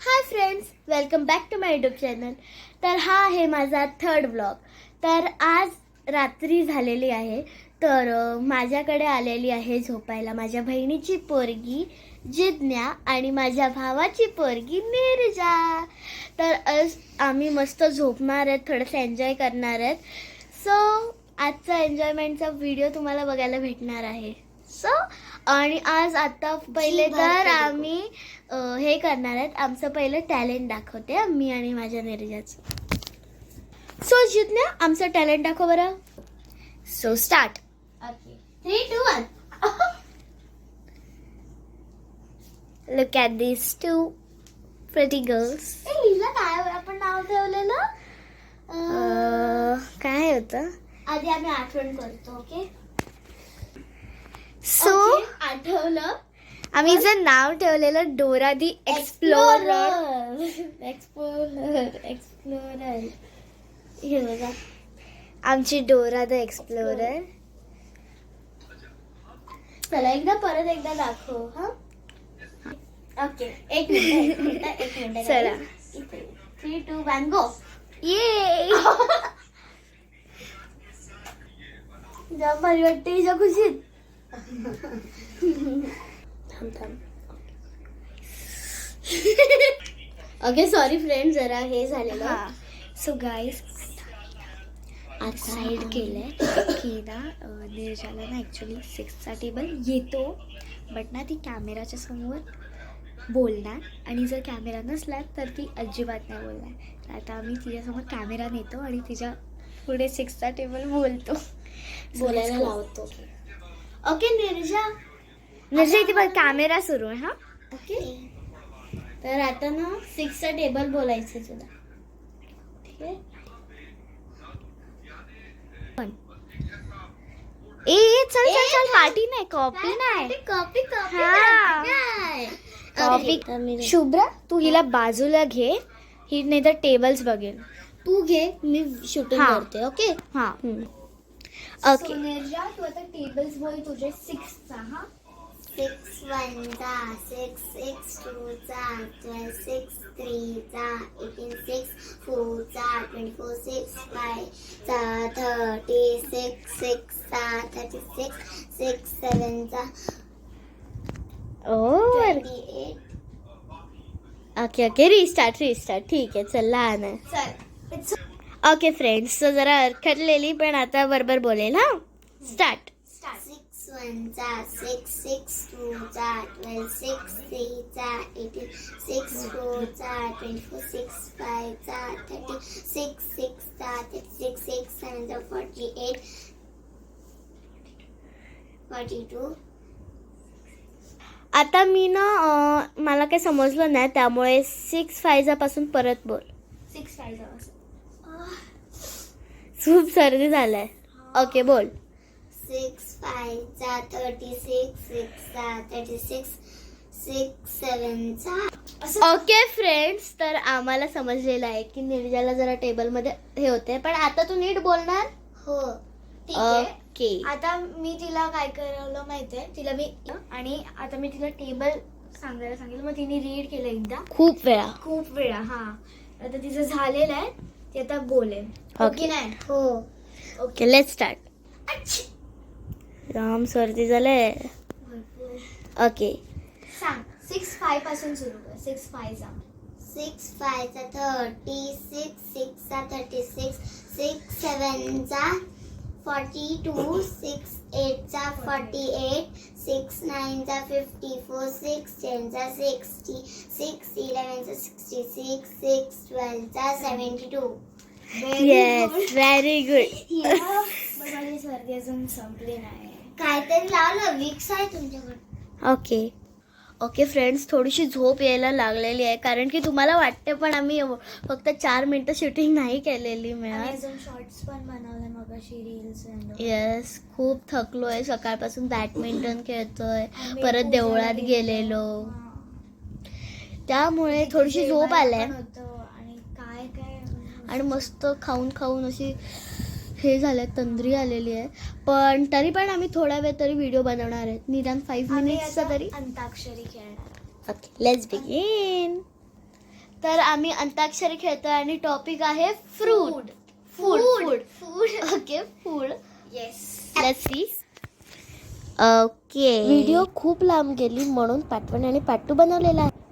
High friends, welcome back to my YouTube channel. तर हा आहे माझा थर्ड व्लॉग. तर आज रात्री झालेली आहे. तर माझ्याकडे आलेली आहे झोपायला माझ्या बहिणीची पोरगी जिज्ञा आणि माझ्या भावाची पोरगी नीरजा. तर आज आम्ही मस्त झोपणार आहेत, थोडंसं एन्जॉय करणार आहेत. सो आजचा एन्जॉयमेंटचा व्हिडिओ तुम्हाला बघायला भेटणार आहे. आणि आज आता पहिले तर आम्ही हे करणार आहेत. आमचं पहिलं टॅलेंट दाखवते मी आणि माझ्या नीरजाचं. सो जिज्ञा, आमचं टॅलेंट दाखव बरं. So start. Okay, 3, 2, 1. Look at this two pretty girls. लिहिलं काय आपण नाव ठेवलेलं? काय होतं? आधी आम्ही आठवण करतो. ओके, सो आठवलं. आम्ही जर नाव ठेवलेलं डोरा दी एक्सप्लोरर. एक्सप्लोरर हे बघा, आमची डोरा द एक्सप्लोरर. चला परत एकदा दाखव. हा, ओके, एक मिनिट चला. 3, 2, 1 गो. ये जा भारी वाटते हिच्या खुशीत. ओके, सॉरी फ्रेंड, जरा हे झालेलं. सो गाईज, आज साईड केलंय की ना नीरजाला ना ॲक्च्युली 6चा टेबल येतो, बट ना ती कॅमेराच्या समोर बोलणार आणि जर कॅमेरा नसला तर ती अजिबात नाही बोलणार. तर आता आम्ही तिच्यासमोर कॅमेरा नेतो आणि तिच्या पुढे 6चा टेबल बोलायला लावतो. ओके नीरजा, इथे बघ कॅमेरा सुरू आहे. हा, ओके. तर आता ना 6चा टेबल बोलायचं तुला. ठीक आहे. चल पार्टी नाही, कॉपी नाही. कॉपी. शुभ्रा, तू हिला बाजूला घे, ही नाही तर टेबल्स बघेल. तू घे, मी शूटिंग करते. ओके. हा, ओके. नीरजा, तू आता टेबल्स बोल तुझे 6चा. हा, 6 1 चा 6 6 2 चा 12 6 3 चा 18 6 4 चा 24 6 5 चा 36 6 चा 36 6 7 चा 28. Okay, restart. ठीक आहे, चल. लहान आहे. ओके फ्रेंड्स, तो जरा अडखडलेली पण आता बरोबर बोलेल. हा, स्टार्ट. 6 1 चा 6 6 2 चा 12 6 3 चा 18 6 4 चा 24 6 5 चा 36 6 चा 36 6 7 चा 48 42. आता मी ना मला काही समजलं नाही, त्यामुळे 6 5 पासून परत बोल. 6 5 पासून. खूप सर्दी झालाय. ओके, बोल. 6 5 चा 36 6 चा 36 6 7 चा. ओके फ्रेंड्स, तर आम्हाला समजलेलं आहे की नीरजाला जरा टेबल मध्ये हे होते, पण आता तू नीट बोलणार. हो, ठीक आहे. ओके. आता मी तिला काय करायला माहितीये, तिला मी आणि आता मी तिला टेबल सांगायला सांगितलं, मग तिने रीड केलं एकदा खूप वेळा. हा, आता तिचं झालेलं आहे, ती आता बोलेल. ओके नाही? हो. Okay, let's start. राम, सर्दी झालंय. ओके, सांग. 6 5 पासून सुरू कर. 6 5 चा 6 5 चा 36 6 चा 36 6 7 चा 42 6 8 चा 48 6 9 चा 54 6 10 चा 60 6 11 चा 66 6 12 चा 72. Yes, very good. माझी सर्दी अजून संपली नाही. काहीतरी लावलं, विक्स आहे तुमच्याकडे. ओके फ्रेंड्स, थोडीशी झोप यायला लागलेली आहे, कारण की तुम्हाला वाटते पण आम्ही फक्त 4 मिनिटं शूटिंग नाही केलेली. अजून शॉर्ट्स पण बनवले मगाशी, रील्स. येस, खूप थकलोय. सकाळपासून बॅडमिंटन खेळतोय, परत देवळात गेलेलो, त्यामुळे थोडीशी झोप आलाय. आणि मस्त खाऊन अशी हे झालं, तंद्री आलेली आहे. पण तरी पण आम्ही थोडा वेळ तरी व्हिडिओ बनवणार आहेत, निदान 5 मिनिट्सचा तरी. अंताक्षरी खेळणार. Okay, let's begin. तर आम्ही अंताक्षरी खेळतोय आणि टॉपिक आहे fruit. Food. Okay, food. Yes. Let's see. Okay. Video खूप लांब गेली म्हणून पाटवण आणि पाट्टू बनवलेला आहे.